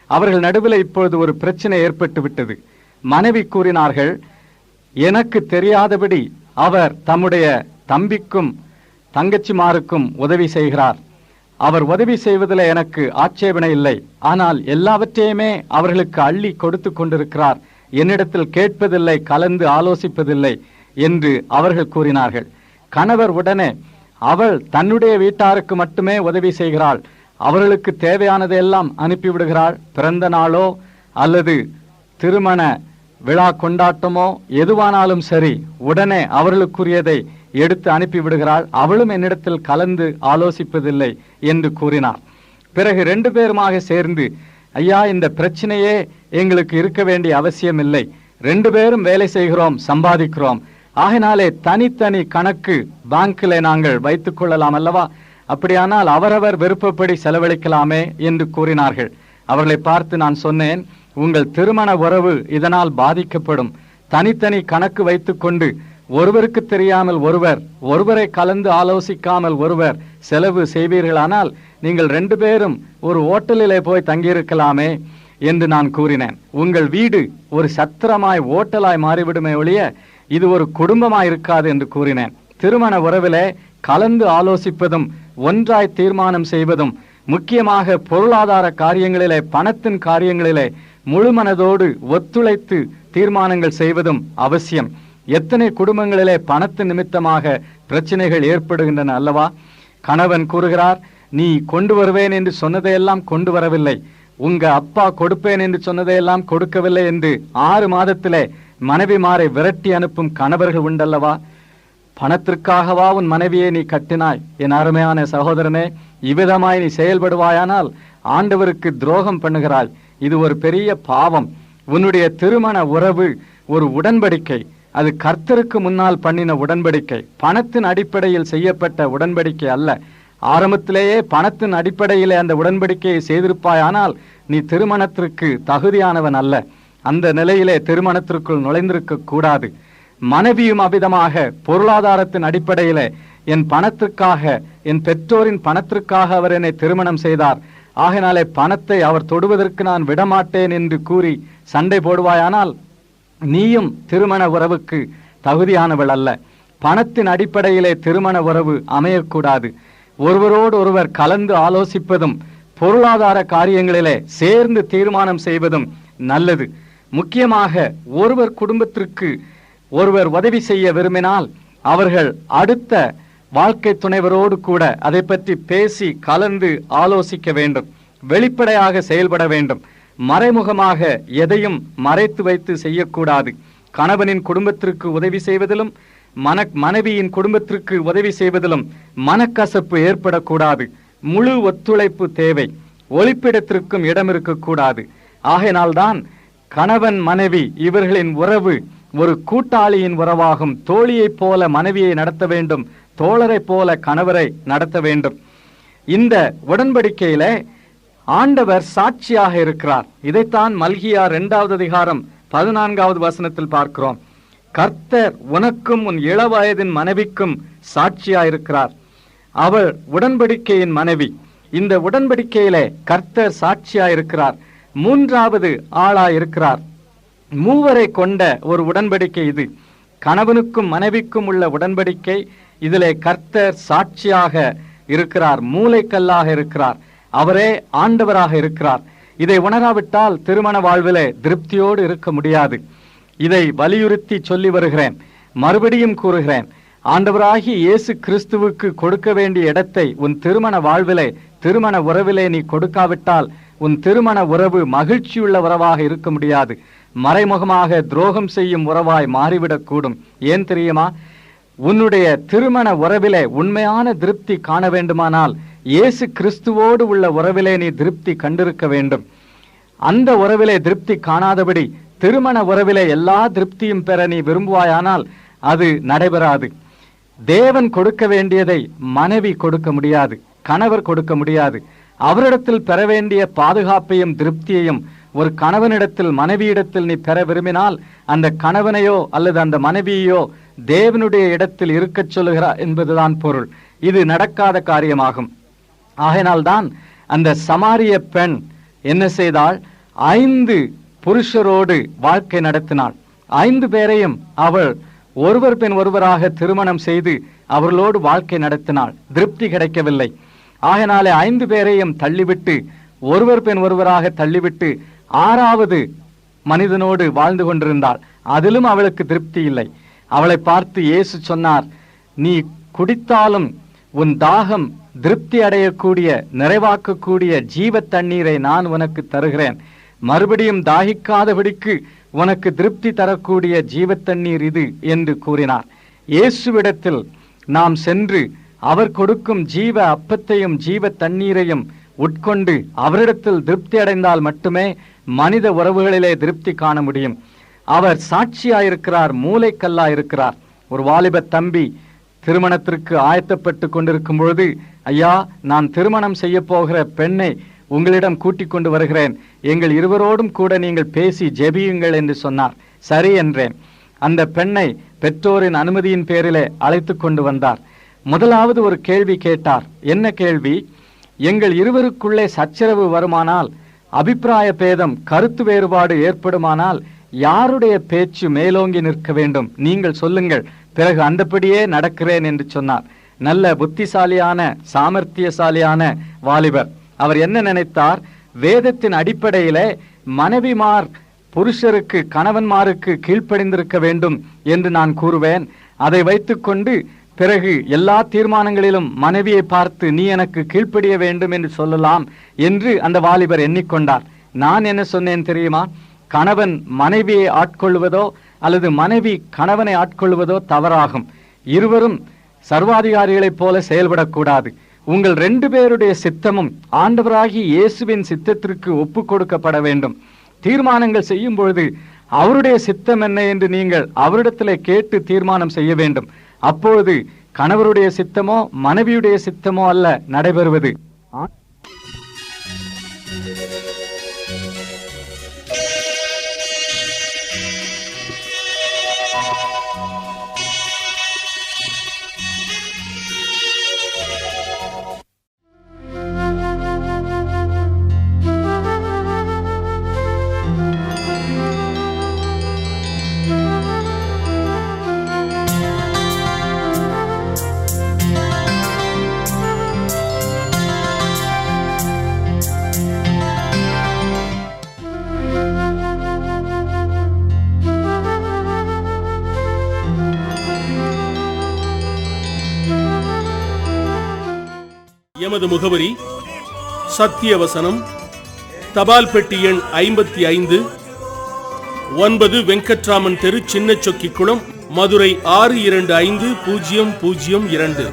அவர்கள் நடுவில் இப்பொழுது ஒரு பிரச்சனை ஏற்பட்டு விட்டது. மனைவி கூறினார்கள், எனக்கு தெரியாதபடி அவர் தம்முடைய தம்பிக்கும் தங்கச்சிமாருக்கும் உதவி செய்கிறார். அவர் உதவி செய்வதில் எனக்கு ஆட்சேபனை இல்லை. ஆனால் எல்லாவற்றையுமே அவர்களுக்கு அள்ளி கொடுத்து கொண்டிருக்கிறார். என்னிடத்தில் கேட்பதில்லை, கலந்து ஆலோசிப்பதில்லை என்று அவர்கள் கூறினார்கள். கணவர் உடனே, அவள் தன்னுடைய வீட்டாருக்கு மட்டுமே உதவி செய்கிறாள், அவர்களுக்கு தேவையானதையெல்லாம் அனுப்பிவிடுகிறாள். பிறந்த நாளோ அல்லது திருமண விழா கொண்டாட்டமோ எதுவானாலும் சரி, உடனே அவர்களுக்குரியதை எடுத்து அனுப்பிவிடுகிறாள். அவளும் என்னிடத்தில் கலந்து ஆலோசிப்பதில்லை என்று கூறினார். பிறகு 2 பேருமாக சேர்ந்து, ஐயா, இந்த பிரச்சனையே எங்களுக்கு இருக்க வேண்டிய அவசியம் இல்லை. 2 பேரும் வேலை செய்கிறோம், சம்பாதிக்கிறோம். ஆகினாலே தனித்தனி கணக்கு பேங்கிலே நாங்கள் வைத்துக் கொள்ளலாம் அல்லவா? அப்படியானால் அவரவர் விருப்பப்படி செலவழிக்கலாமே என்று கூறினார்கள். அவர்களை பார்த்து நான் சொன்னேன், உங்கள் திருமண உறவு இதனால் பாதிக்கப்படும். தனித்தனி கணக்கு வைத்துக்கொண்டு ஒருவருக்கு தெரியாமல் ஒருவரை கலந்து ஆலோசிக்காமல் ஒருவர் செலவு செய்வீர்களானால் நீங்கள் 2 பேரும் ஒரு ஓட்டலிலே போய் தங்கியிருக்கலாமே என்று நான் கூறினேன். உங்கள் வீடு ஒரு சத்திரமாய் ஓட்டலாய் மாறிவிடுமே ஒழிய இது ஒரு குடும்பமாய் இருக்காது என்று கூறினேன். திருமண உறவிலே கலந்து ஆலோசிப்பதும் ஒன்றாய் தீர்மானம் செய்வதும், முக்கியமாக பொருளாதார காரியங்களிலே, பணத்தின் காரியங்களிலே முழுமனதோடு ஒத்துழைத்து தீர்மானங்கள் செய்வதும் அவசியம். எத்தனை குடும்பங்களிலே பணத்து நிமித்தமாக பிரச்சனைகள் ஏற்படுகின்றன அல்லவா? கணவன் கூறுகிறார், நீ கொண்டு வருவேன் என்று சொன்னதையெல்லாம் கொண்டு வரவில்லை, உங்க அப்பா கொடுப்பேன் என்று சொன்னதையெல்லாம் கொடுக்கவில்லை என்று 6 மாதத்திலே மனைவிமாரை விரட்டி அனுப்பும் கணவர்கள் உண்டல்லவா? பணத்திற்காகவா உன் மனைவியை நீ கட்டினாய்? என் அருமையான சகோதரனே, இவ்விதமாய் நீ செயல்படுவாயானால் ஆண்டவருக்கு துரோகம் பண்ணுகிறாய். இது ஒரு பெரிய பாவம். உன்னுடைய திருமண உறவு ஒரு உடன்படிக்கை. அது கர்த்தருக்கு முன்னால் பண்ணின உடன்படிக்கை, பணத்தின் அடிப்படையில் செய்யப்பட்ட உடன்படிக்கை அல்ல. ஆரம்பத்திலேயே பணத்தின் அடிப்படையிலே அந்த உடன்படிக்கையை செய்திருப்பாயானால் நீ திருமணத்திற்கு தகுதியானவன் அல்ல. அந்த நிலையிலே திருமணத்திற்குள் நுழைந்திருக்க கூடாது. மனைவியும் அவ்விதமாக பொருளாதாரத்தின் அடிப்படையிலே, என் பணத்திற்காக, என் பெற்றோரின் பணத்திற்காக அவர் என்னை திருமணம் செய்தார், ஆகினாலே பணத்தை அவர் தொடுவதற்கு நான் விடமாட்டேன் என்று கூறி சண்டை போடுவாயானால் நீயும் திருமண உறவுக்கு தகுதியானவள் அல்ல. பணத்தின் அடிப்படையிலே திருமண உறவு அமையக்கூடாது. ஒருவரோடு ஒருவர் கலந்து ஆலோசிப்பதும் பொருளாதார காரியங்களிலே சேர்ந்து தீர்மானம் செய்வதும் நல்லது. முக்கியமாக ஒருவர் குடும்பத்திற்கு ஒருவர் உதவி செய்ய விரும்பினால் அவர்கள் அடுத்த வாழ்க்கை துணைவரோடு கூட அதை பற்றி பேசி கலந்து ஆலோசிக்க வேண்டும். வெளிப்படையாக செயல்பட வேண்டும். மறைமுகமாக எதையும் மறைத்து வைத்து செய்யக்கூடாது. கணவனின் குடும்பத்திற்கு உதவி செய்வதிலும் மனைவியின் குடும்பத்திற்கு உதவி செய்வதிலும் மனக்கசப்பு ஏற்படக்கூடாது. முழு ஒத்துழைப்பு தேவை. ஒளிப்பிடத்திற்கும் இடம் இருக்கக்கூடாது. ஆகையினால்தான் கணவன் மனைவி இவர்களின் உறவு ஒரு கூட்டாளியின் உறவாகும். தோழியைப் போல மனைவியை நடத்த வேண்டும், தோழரை போல கணவரை நடத்த வேண்டும். இந்த உடன்படிக்கையில ஆண்டவர் சாட்சியாக இருக்கிறார். இதைத்தான் மல்கியா 2வது அதிகாரம் 14வது வசனத்தில் பார்க்கிறோம். கர்த்தர் உனக்கும் உன் இளவயதின் மனைவிக்கும் சாட்சியாயிருக்கிறார். அவள் உடன்படிக்கையின் மனைவி. இந்த உடன்படிக்கையிலே கர்த்தர் சாட்சியாயிருக்கிறார். 3வது ஆளாயிருக்கிறார். மூவரை கொண்ட ஒரு உடன்படிக்கை இது. கணவனுக்கும் மனைவிக்கும் உள்ள உடன்படிக்கை. இதிலே கர்த்தர் சாட்சியாக இருக்கிறார், மூலைக்கல்லாக இருக்கிறார். அவரே ஆண்டவராக இருக்கிறார். இதை உணராவிட்டால் திருமண வாழ்விலே திருப்தியோடு இருக்க முடியாது. இதை வலியுறுத்தி சொல்லி வருகிறேன், மறுபடியும் கூறுகிறேன். ஆண்டவராகிய இயேசு கிறிஸ்துவுக்கு கொடுக்க வேண்டிய இடத்தை உன் திருமண வாழ்விலே, திருமண உறவிலே நீ கொடுக்காவிட்டால் உன் திருமண உறவு மகிழ்ச்சியுள்ள உறவாக இருக்க முடியாது. மறைமுகமாக துரோகம் செய்யும் உறவாய் மாறிவிடக்கூடும். ஏன் தெரியுமா? உன்னுடைய திருமண உறவிலே உண்மையான திருப்தி காண வேண்டுமானால் இயேசு கிறிஸ்துவோடு உள்ள உறவிலே நீ திருப்தி கண்டிருக்க வேண்டும். அந்த உறவிலே திருப்தி காணாதபடி திருமண உறவிலே எல்லா திருப்தியும் பெற நீ விரும்புவாயானால் அது நடைபெறாது. தேவன் கொடுக்க வேண்டியதை மனைவி கொடுக்க முடியாது, கணவர் கொடுக்க முடியாது. அவரிடத்தில் பெற வேண்டிய பாதுகாப்பையும் திருப்தியையும் ஒரு கணவனிடத்தில் மனைவியிடத்தில் நீ பெற விரும்பினால் அந்த கணவனையோ அல்லது அந்த மனைவியோ தேவனுடைய இடத்தில் இருக்கச் சொல்லுகிறார் என்பதுதான் பொருள். இது நடக்காத காரியமாகும். ஆகையினால்தான் அந்த சமாரிய பெண் என்ன செய்தாள்? 5 புருஷரோடு வாழ்க்கை நடத்தினாள். 5 பேரையும் அவள் ஒருவர் பின் ஒருவராக திருமணம் செய்து அவர்களோடு வாழ்க்கை நடத்தினாள். திருப்தி கிடைக்கவில்லை. ஆகையினாலே 5 பேரையும் தள்ளிவிட்டு, ஒருவர் பின் ஒருவராக தள்ளிவிட்டு 6வது மனிதனோடு வாழ்ந்து கொண்டிருந்தாள். அதிலும் அவளுக்கு திருப்தி இல்லை. அவளை பார்த்து இயேசு சொன்னார், நீ குடித்தாலும் உன் தாகம் திருப்தி அடையக்கூடிய, நிறைவாக்கக்கூடிய ஜீவ தண்ணீரை நான் உனக்கு தருகிறேன். மறுபடியும் தாகிக்காதபடிக்கு உனக்கு திருப்தி தரக்கூடிய ஜீவ தண்ணீர் இது என்று கூறினார். இயேசுவிடத்தில் நாம் சென்று அவர் கொடுக்கும் ஜீவ அப்பத்தையும் ஜீவ தண்ணீரையும் உட்கொண்டு அவரிடத்தில் திருப்தி அடைந்தால் மட்டுமே மனித உறவுகளிலே திருப்தி காண முடியும். அவர் சாட்சியாயிருக்கிறார், மூலைக்கல்லாயிருக்கிறார். ஒரு வாலிப தம்பி திருமணத்திற்கு ஆயத்தப்பட்டு கொண்டிருக்கும் பொழுது, ஐயா, நான் திருமணம் செய்ய போகிற பெண்ணை உங்களிடம் கூட்டிக் கொண்டு வருகிறேன், எங்கள் இருவரோடும் கூட நீங்கள் பேசி ஜெபியுங்கள் என்று சொன்னார். சரி என்றேன். அந்த பெண்ணை பெற்றோரின் அனுமதியின் பேரிலே அழைத்து கொண்டு வந்தார். முதலாவது ஒரு கேள்வி கேட்டார். என்ன கேள்வி? எங்கள் இருவருக்குள்ளே சச்சரவு வருமானால், அபிப்பிராய பேதம், கருத்து வேறுபாடு ஏற்படுமானால் யாருடைய பேச்சு மேலோங்கி நிற்க வேண்டும்? நீங்கள் சொல்லுங்கள், பிறகு அந்தபடியே நடக்கிறேன் என்று சொன்னார். நல்ல புத்திசாலியான, சாமர்த்தியசாலியான வாலிபர். அவர் என்ன நினைத்தார்? வேதத்தின் அடிப்படையிலே மனைவிமார் புருஷருக்கு, கணவன்மாருக்கு கீழ்ப்படிந்திருக்க வேண்டும் என்று நான் கூறுவேன். அதை வைத்துக்கொண்டு பிறகு எல்லா தீர்மானங்களிலும் மனைவியை பார்த்து நீ எனக்கு கீழ்ப்படிய வேண்டும் என்று சொல்லலாம் என்று அந்த வாலிபர் எண்ணிக்கொண்டார். நான் என்ன சொன்னேன் தெரியுமா? கணவன் மனைவியை ஆட்கொள்வதோ அல்லது மனைவி கணவனை ஆட்கொள்வதோ தவறாகும். இருவரும் சர்வாதிகாரிகளைப் போல செயல்படக்கூடாது. உங்கள் 2 பேருடைய சித்தமும் ஆண்டவராகிய இயேசுவின் சித்தத்திற்கு ஒப்பு கொடுக்கப்பட வேண்டும். தீர்மானங்கள் செய்யும் பொழுது அவருடைய சித்தம் என்ன என்று நீங்கள் அவரிடத்திலே கேட்டு தீர்மானம் செய்ய வேண்டும். அப்பொழுது கணவருடைய சித்தமோ மனைவியுடைய சித்தமோ அல்ல நடைபெறுவது. எமது முகவரி சத்தியவசனம், தபால் பெட்டி எண் 55, 9 வெங்கட்ராமன் தெரு, சின்ன சொக்கிக்குளம், மதுரை 625002.